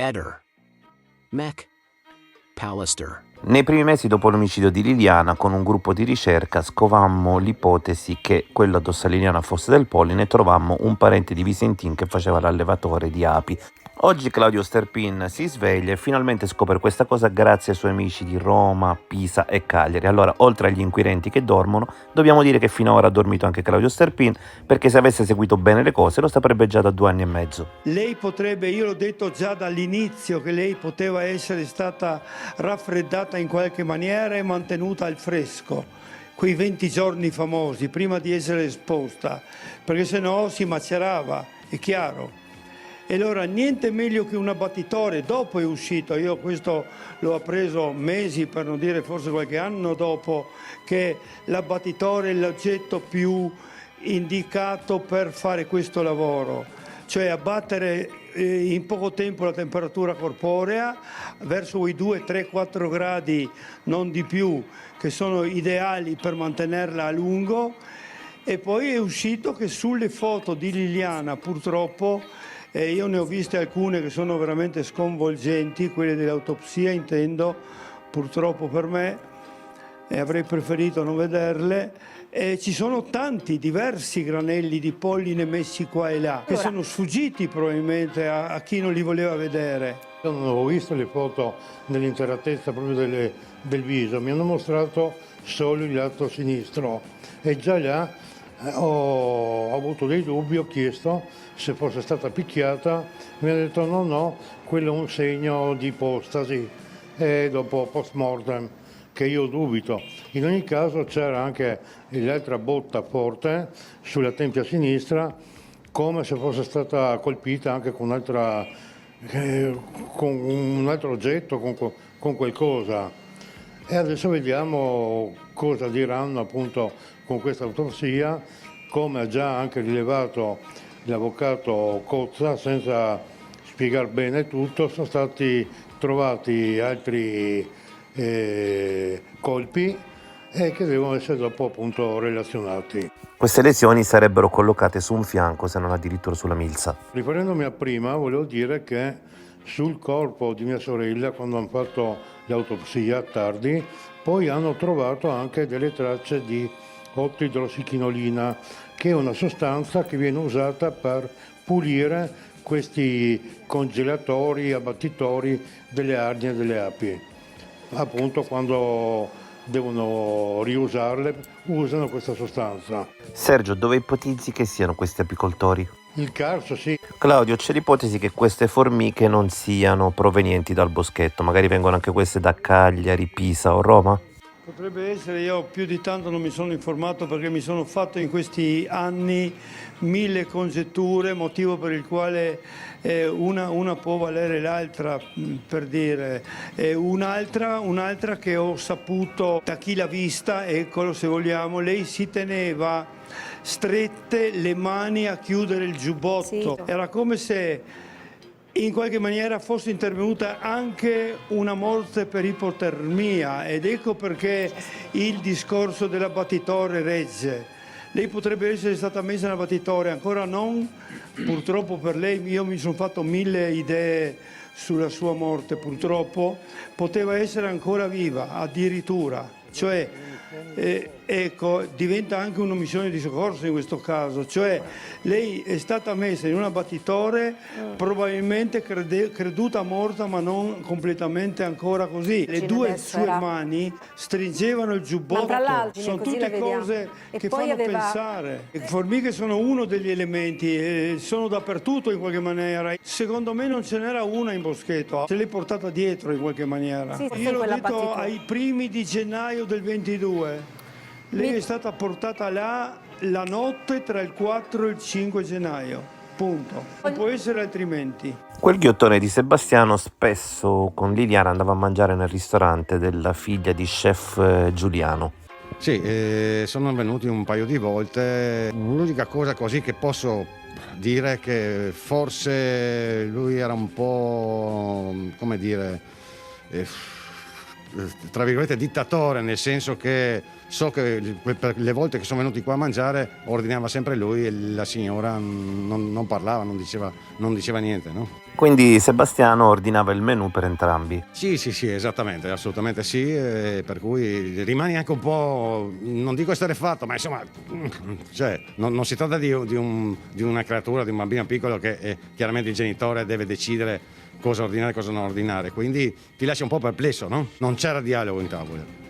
Eder, Mech, Pallister. Nei primi mesi dopo l'omicidio di Liliana, con un gruppo di ricerca, scovammo l'ipotesi che quello addosso a Liliana fosse del polline e trovammo un parente di Visentin che faceva l'allevatore di api. Oggi Claudio Sterpin si sveglia e finalmente scopre questa cosa grazie ai suoi amici di Roma, Pisa e Cagliari. Allora, oltre agli inquirenti che dormono, dobbiamo dire che finora ha dormito anche Claudio Sterpin, perché se avesse seguito bene le cose lo saprebbe già da 2 anni e mezzo. Lei potrebbe, io l'ho detto già dall'inizio, che lei poteva essere stata raffreddata in qualche maniera e mantenuta al fresco, quei 20 giorni famosi, prima di essere esposta, perché sennò si macerava, è chiaro. E allora niente meglio che un abbattitore, dopo è uscito, io questo l'ho appreso mesi, per non dire forse qualche anno dopo, che l'abbattitore è l'oggetto più indicato per fare questo lavoro, cioè abbattere in poco tempo la temperatura corporea verso i 2, 3, 4 gradi, non di più, che sono ideali per mantenerla a lungo. E poi è uscito che sulle foto di Liliana, purtroppo, io ne ho viste alcune che sono veramente sconvolgenti, quelle dell'autopsia intendo, purtroppo per me, e avrei preferito non vederle. Ci sono tanti, diversi granelli di polline messi qua e là, che sono sfuggiti probabilmente a chi non li voleva vedere. Io non avevo visto le foto nell'interatezza proprio del viso, mi hanno mostrato solo il lato sinistro e già là ho avuto dei dubbi, ho chiesto se fosse stata picchiata, mi ha detto no, quello è un segno di ipostasi e dopo post mortem, che io dubito. In ogni caso c'era anche l'altra botta forte sulla tempia sinistra, come se fosse stata colpita anche con un altro oggetto, con qualcosa. E adesso vediamo cosa diranno appunto con questa autopsia, come ha già anche rilevato l'avvocato Cozza, senza spiegare bene tutto, sono stati trovati altri colpi e che devono essere dopo appunto relazionati. Queste lesioni sarebbero collocate su un fianco, se non addirittura sulla milza. Riferendomi a prima, volevo dire che sul corpo di mia sorella, quando hanno fatto l'autopsia tardi, poi hanno trovato anche delle tracce di ottidrosichinolina, che è una sostanza che viene usata per pulire questi congelatori, abbattitori delle arnie e delle api. Appunto quando devono riusarle usano questa sostanza. Sergio, dove ipotizzi che siano questi apicoltori? Il Carso, sì. Claudio, c'è l'ipotesi che queste formiche non siano provenienti dal boschetto, magari vengono anche queste da Cagliari, Pisa o Roma? Potrebbe essere, io più di tanto non mi sono informato perché mi sono fatto in questi anni 1000 congetture, motivo per il quale una può valere l'altra, per dire. Un'altra che ho saputo da chi l'ha vista, eccolo se vogliamo, lei si teneva strette le mani a chiudere il giubbotto, sì. Era come se in qualche maniera fosse intervenuta anche una morte per ipotermia, ed ecco perché il discorso dell'abbattitore regge. Lei potrebbe essere stata messa nell'abbattitore, ancora non, purtroppo per lei, io mi sono fatto 1000 idee sulla sua morte, purtroppo, poteva essere ancora viva, addirittura, cioè ecco, diventa anche un'omissione di soccorso in questo caso, cioè lei è stata messa in un abbattitore probabilmente creduta morta, ma non completamente ancora così. Le due sue mani stringevano il giubbotto, sono tutte cose che fanno pensare. Le formiche sono uno degli elementi, sono dappertutto in qualche maniera. Secondo me non ce n'era una in boschetto, se l'è portata dietro in qualche maniera. Sì, io l'ho detto ai primi di gennaio del 22. Lei è stata portata là la notte tra il 4 e il 5 gennaio, punto. Non può essere altrimenti. Quel ghiottone di Sebastiano spesso con Liliana andava a mangiare nel ristorante della figlia di chef Giuliano. Sì, sono venuti un paio di volte. L'unica cosa così che posso dire è che forse lui era un po', come dire, tra virgolette dittatore, nel senso che so che per le volte che sono venuti qua a mangiare ordinava sempre lui e la signora non parlava, non diceva niente, no? Quindi Sebastiano ordinava il menù per entrambi. Sì, esattamente, assolutamente sì, per cui rimani anche un po', non dico esterrefatto, ma insomma, cioè, non si tratta di una creatura, di un bambino piccolo che chiaramente il genitore deve decidere cosa ordinare e cosa non ordinare, quindi ti lascia un po' perplesso, no? Non c'era dialogo in tavola.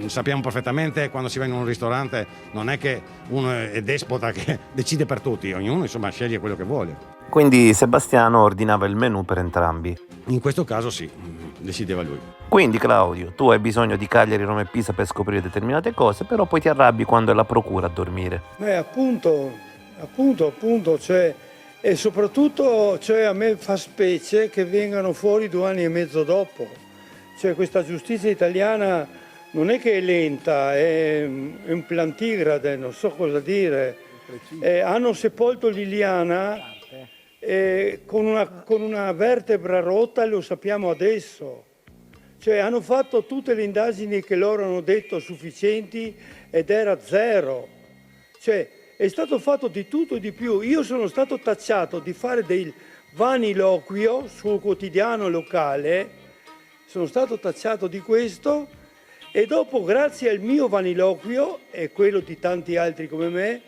Sappiamo perfettamente quando si va in un ristorante non è che uno è despota che decide per tutti, ognuno insomma sceglie quello che vuole. Quindi Sebastiano ordinava il menù per entrambi. In questo caso sì, decideva lui. Quindi Claudio, tu hai bisogno di Cagliari, Roma e Pisa per scoprire determinate cose, però poi ti arrabbi quando è la procura a dormire. Appunto, cioè, e soprattutto cioè, a me fa specie che vengano fuori 2 anni e mezzo dopo. Cioè questa giustizia italiana non è che è lenta, è un plantigrade, non so cosa dire. Hanno sepolto Liliana con una vertebra rotta, lo sappiamo adesso. Cioè hanno fatto tutte le indagini che loro hanno detto sufficienti ed era 0. Cioè è stato fatto di tutto e di più. Io sono stato tacciato di fare del vaniloquio sul quotidiano locale, sono stato tacciato di questo e dopo, grazie al mio vaniloquio e quello di tanti altri come me,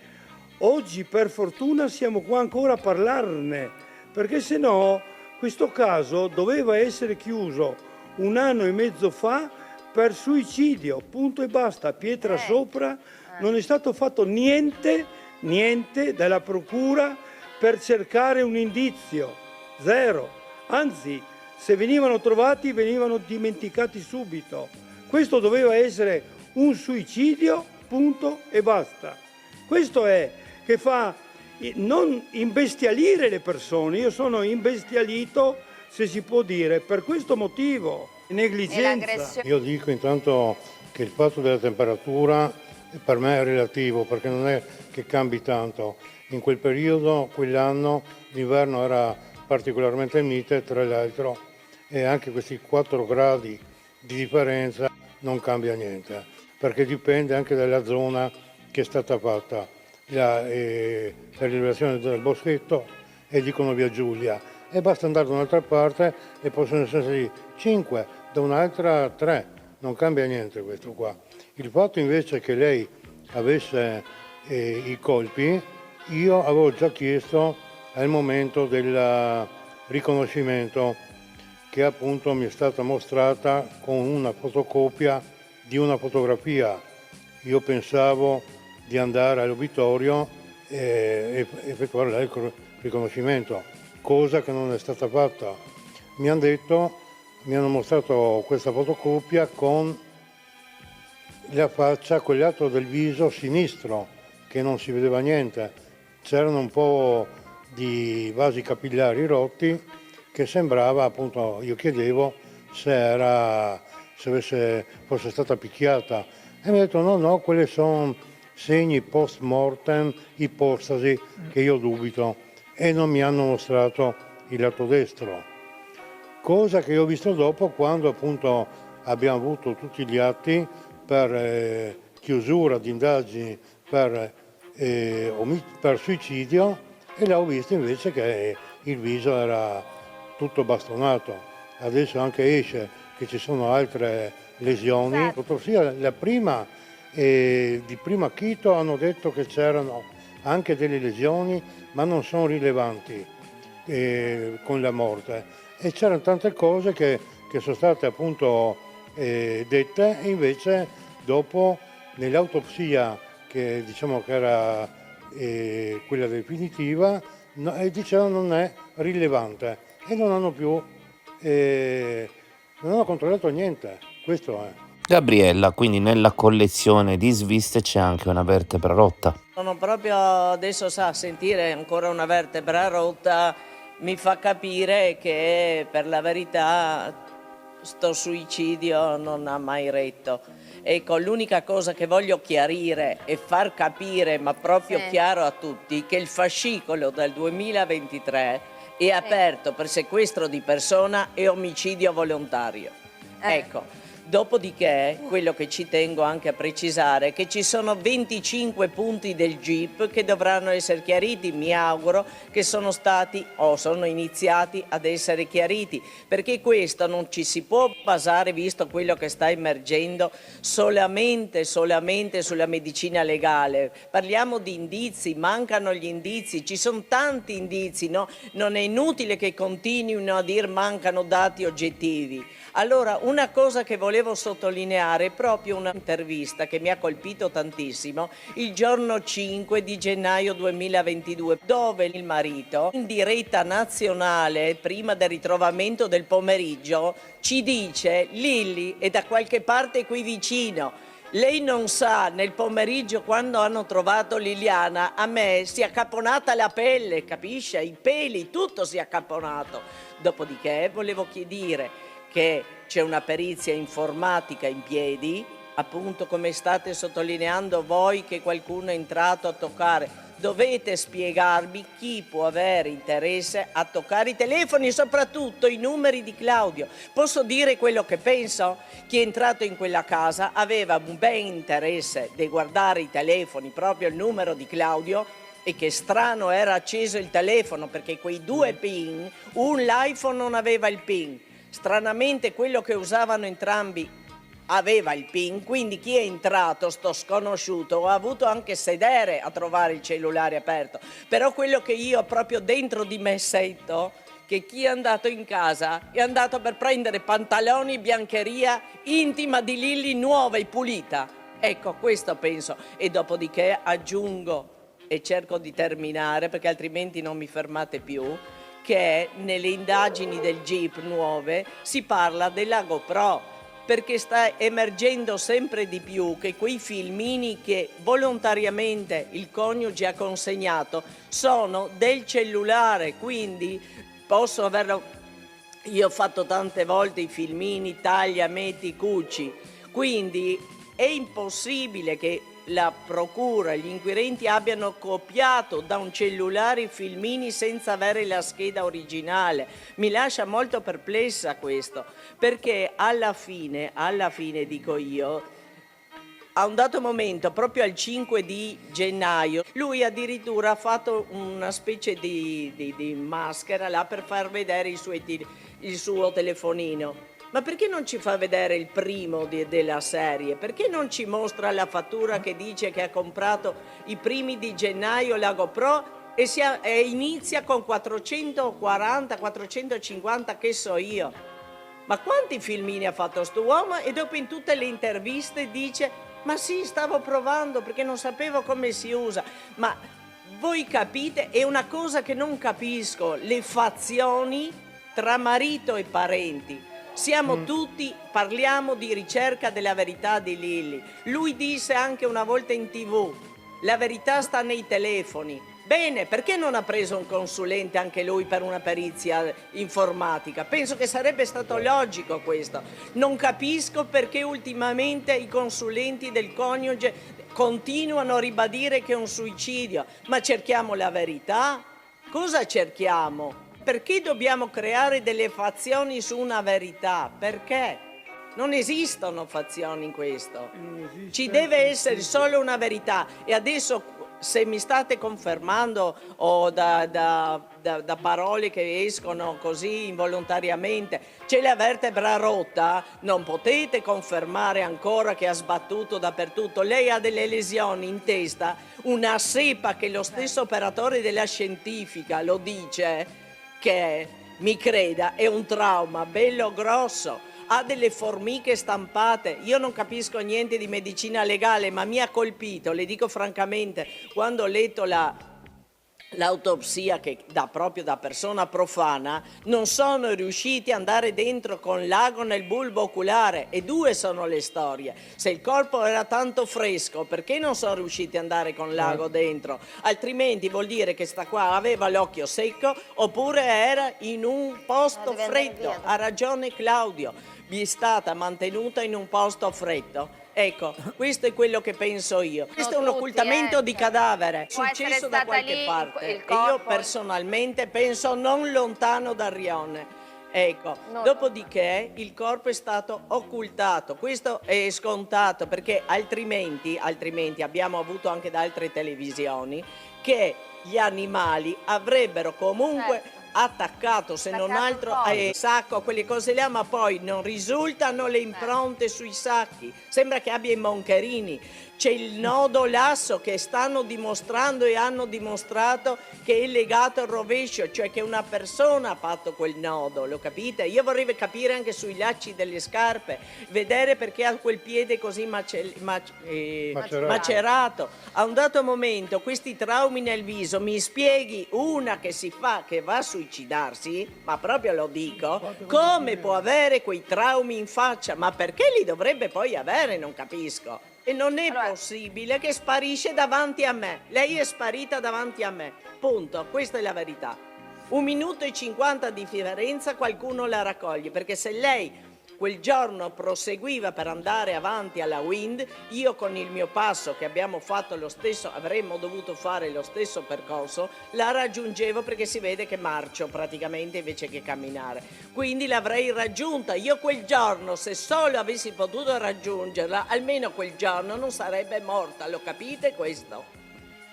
oggi per fortuna siamo qua ancora a parlarne, perché se no questo caso doveva essere chiuso 1 anno e mezzo fa per suicidio, punto e basta, pietra sopra, non è stato fatto niente dalla procura per cercare un indizio, 0, anzi se venivano trovati venivano dimenticati subito. Questo doveva essere un suicidio, punto e basta. Questo è che fa non imbestialire le persone, io sono imbestialito, se si può dire, per questo motivo, negligenza. Io dico intanto che il fatto della temperatura per me è relativo, perché non è che cambi tanto. In quel periodo, quell'anno, l'inverno era particolarmente mite, tra l'altro, e anche questi 4 gradi di differenza non cambia niente, perché dipende anche dalla zona che è stata fatta. La rilevazione del boschetto e dicono via Giulia e basta andare da un'altra parte e possono essere 5, da un'altra 3, non cambia niente questo qua. Il fatto invece che lei avesse i colpi, io avevo già chiesto al momento del riconoscimento, che appunto mi è stata mostrata con una fotocopia di una fotografia. Io pensavo di andare all'obitorio e effettuare là il riconoscimento, cosa che non è stata fatta. Mi hanno mostrato questa fotocopia con la faccia, quel lato del viso sinistro, che non si vedeva niente. C'erano un po' di vasi capillari rotti che sembrava, appunto, io chiedevo se fosse stata picchiata. E mi ha detto no, quelle sono segni post mortem, ipostasi, che io dubito, e non mi hanno mostrato il lato destro. Cosa che io ho visto dopo, quando appunto abbiamo avuto tutti gli atti per chiusura di indagini per suicidio, e là ho visto invece che il viso era tutto bastonato. Adesso anche esce che ci sono altre lesioni. L'autopsia, la prima, di primo acchito hanno detto che c'erano anche delle lesioni, ma non sono rilevanti con la morte. E c'erano tante cose che sono state appunto dette, e invece dopo nell'autopsia, che diciamo che era quella definitiva, dicevano non è rilevante e non hanno più non hanno controllato niente. Questo è. Gabriella, quindi nella collezione di sviste c'è anche una vertebra rotta. Sono proprio adesso sentire ancora una vertebra rotta mi fa capire che per la verità sto suicidio non ha mai retto. Ecco, l'unica cosa che voglio chiarire e far capire, ma proprio chiaro a tutti, che il fascicolo del 2023 è aperto per sequestro di persona e omicidio volontario. Ecco, Dopodiché, quello che ci tengo anche a precisare è che ci sono 25 punti del GIP che dovranno essere chiariti, mi auguro che sono stati o sono iniziati ad essere chiariti, perché questo non ci si può basare, visto quello che sta emergendo, solamente sulla medicina legale. Parliamo di indizi, mancano gli indizi, ci sono tanti indizi, no? Non è inutile che continuino a dire mancano dati oggettivi. Allora, una cosa che volevo sottolineare è proprio un'intervista che mi ha colpito tantissimo il giorno 5 di gennaio 2022, dove il marito, in diretta nazionale, prima del ritrovamento del pomeriggio, ci dice: Lilli è da qualche parte qui vicino. Lei non sa, nel pomeriggio quando hanno trovato Liliana, a me si è accapponata la pelle, capisce? I peli, tutto si è accapponato. Dopodiché volevo dire che c'è una perizia informatica in piedi, appunto come state sottolineando voi che qualcuno è entrato a toccare. Dovete spiegarmi chi può avere interesse a toccare i telefoni, soprattutto i numeri di Claudio. Posso dire quello che penso? Chi è entrato in quella casa aveva un ben interesse di guardare i telefoni, proprio il numero di Claudio, e che strano era acceso il telefono perché quei due PIN, l'iPhone non aveva il PIN. Stranamente quello che usavano entrambi aveva il PIN, quindi chi è entrato, sto sconosciuto, ha avuto anche sedere a trovare il cellulare aperto. Però quello che io proprio dentro di me sento, che chi è andato in casa è andato per prendere pantaloni, biancheria intima di Lilli nuova e pulita. Ecco, questo penso. E dopodiché aggiungo e cerco di terminare perché altrimenti non mi fermate più, che nelle indagini del GIP nuove si parla della GoPro, perché sta emergendo sempre di più che quei filmini che volontariamente il coniuge ha consegnato sono del cellulare, quindi posso averlo. Io ho fatto tante volte i filmini taglia, metti, cuci, quindi è impossibile che la procura, gli inquirenti abbiano copiato da un cellulare i filmini senza avere la scheda originale. Mi lascia molto perplessa questo, perché alla fine dico io, a un dato momento, proprio al 5 di gennaio, lui addirittura ha fatto una specie di maschera là per far vedere il suo telefonino. Ma perché non ci fa vedere il primo della serie? Perché non ci mostra la fattura che dice che ha comprato i primi di gennaio la GoPro e inizia con 440, 450, che so io? Ma quanti filmini ha fatto sto uomo? E dopo in tutte le interviste dice: ma sì, stavo provando perché non sapevo come si usa. Ma voi capite? È una cosa che non capisco, le fazioni tra marito e parenti. Siamo tutti, parliamo di ricerca della verità di Lilli. Lui disse anche una volta in TV: la verità sta nei telefoni. Bene, perché non ha preso un consulente anche lui per una perizia informatica? Penso che sarebbe stato logico questo. Non capisco perché ultimamente i consulenti del coniuge continuano a ribadire che è un suicidio. Ma cerchiamo la verità? Cosa cerchiamo? Perché dobbiamo creare delle fazioni su una verità? Perché? Non esistono fazioni in questo. Ci deve essere solo una verità. E adesso, se mi state confermando o da parole che escono così involontariamente, c'è la vertebra rotta, non potete confermare ancora che ha sbattuto dappertutto. Lei ha delle lesioni in testa, una sepa che lo stesso operatore della scientifica lo dice, che mi creda è un trauma bello grosso, ha delle formiche stampate. Io non capisco niente di medicina legale, ma mi ha colpito, le dico francamente, quando ho letto l'autopsia che proprio da persona profana, non sono riusciti ad andare dentro con l'ago nel bulbo oculare, e due sono le storie. Se il corpo era tanto fresco, perché non sono riusciti ad andare con l'ago dentro? Altrimenti vuol dire che sta qua aveva l'occhio secco oppure era in un posto freddo. Ha ragione Claudio, vi è stata mantenuta in un posto freddo. Ecco, questo è quello che penso io. Questo è un occultamento di cadavere, successo da qualche parte. E io personalmente penso non lontano da Rione. Ecco, dopodiché il corpo è stato occultato, questo è scontato perché altrimenti abbiamo avuto anche da altre televisioni che gli animali avrebbero comunque attaccato, se non altro al sacco, quelle cose là, ma poi non risultano le impronte sui sacchi, sembra che abbia i moncherini. C'è il nodo lasso che stanno dimostrando e hanno dimostrato che è legato al rovescio, cioè che una persona ha fatto quel nodo, lo capite? Io vorrei capire anche sui lacci delle scarpe, vedere perché ha quel piede così macerato. A un dato momento questi traumi nel viso, mi spieghi una che che va a suicidarsi, ma proprio lo dico, come può avere quei traumi in faccia? Ma perché li dovrebbe poi avere? Non capisco. E non è possibile che sparisce davanti a me. Lei è sparita davanti a me. Punto. Questa è la verità. 1 minuto e 50 di differenza qualcuno la raccoglie, perché se lei quel giorno proseguiva per andare avanti alla Wind, io con il mio passo che abbiamo fatto lo stesso, avremmo dovuto fare lo stesso percorso, la raggiungevo perché si vede che marcio praticamente invece che camminare. Quindi l'avrei raggiunta. Io quel giorno, se solo avessi potuto raggiungerla, almeno quel giorno non sarebbe morta, lo capite questo?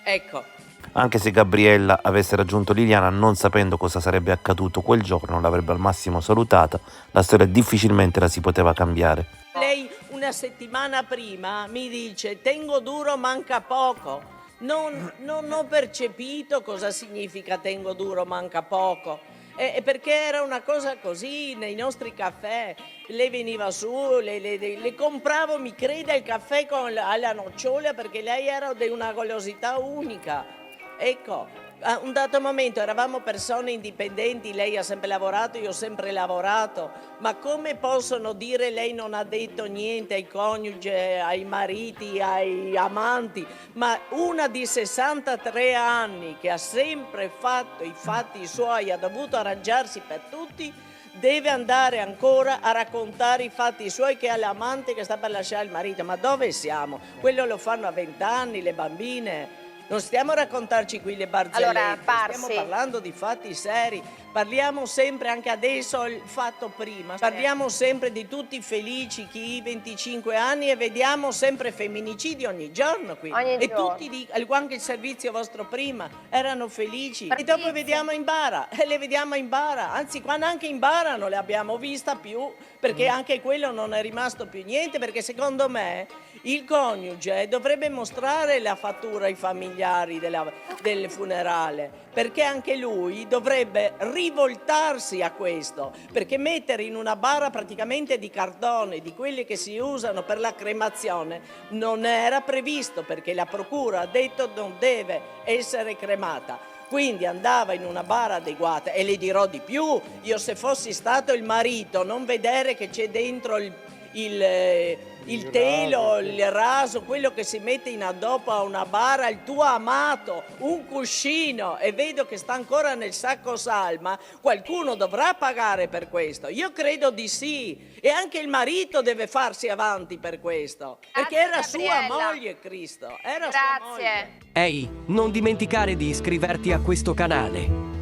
Ecco. Anche se Gabriella avesse raggiunto Liliana non sapendo cosa sarebbe accaduto quel giorno, l'avrebbe al massimo salutata, la storia difficilmente la si poteva cambiare. Lei una settimana prima mi dice tengo duro, manca poco. Non ho percepito cosa significa tengo duro, manca poco. Perché era una cosa così nei nostri caffè, lei veniva su, le compravo, mi crede, il caffè alla nocciola perché lei era di una golosità unica. Ecco, a un dato momento eravamo persone indipendenti, lei ha sempre lavorato, io ho sempre lavorato, ma come possono dire lei non ha detto niente ai coniugi, ai mariti, ai amanti, ma una di 63 anni che ha sempre fatto i fatti suoi, ha dovuto arrangiarsi per tutti, deve andare ancora a raccontare i fatti suoi che ha l'amante che sta per lasciare il marito. Ma dove siamo? Quello lo fanno a 20 anni le bambine. Non stiamo a raccontarci qui le barzellette, stiamo parlando di fatti seri, parliamo sempre, anche adesso il fatto prima, parliamo sempre di tutti felici, chi 25 anni e vediamo sempre femminicidi ogni giorno qui. Tutti, anche il servizio vostro prima, erano felici. E dopo vediamo in bara, le vediamo in bara, anzi quando anche in bara non le abbiamo vista più, perché anche quello non è rimasto più niente, perché secondo me il coniuge dovrebbe mostrare la fattura ai familiari del funerale, perché anche lui dovrebbe rivoltarsi a questo, perché mettere in una bara praticamente di cartone, di quelli che si usano per la cremazione, non era previsto, perché la procura ha detto non deve essere cremata. Quindi andava in una bara adeguata, e le dirò di più, io se fossi stato il marito, non vedere che c'è dentro il telo, il raso, quello che si mette in addobbo a una bara, il tuo amato, un cuscino, e vedo che sta ancora nel sacco salma, qualcuno dovrà pagare per questo? Io credo di sì, e anche il marito deve farsi avanti per questo, perché era sua moglie, Cristo, era sua moglie. Ehi, non dimenticare di iscriverti a questo canale.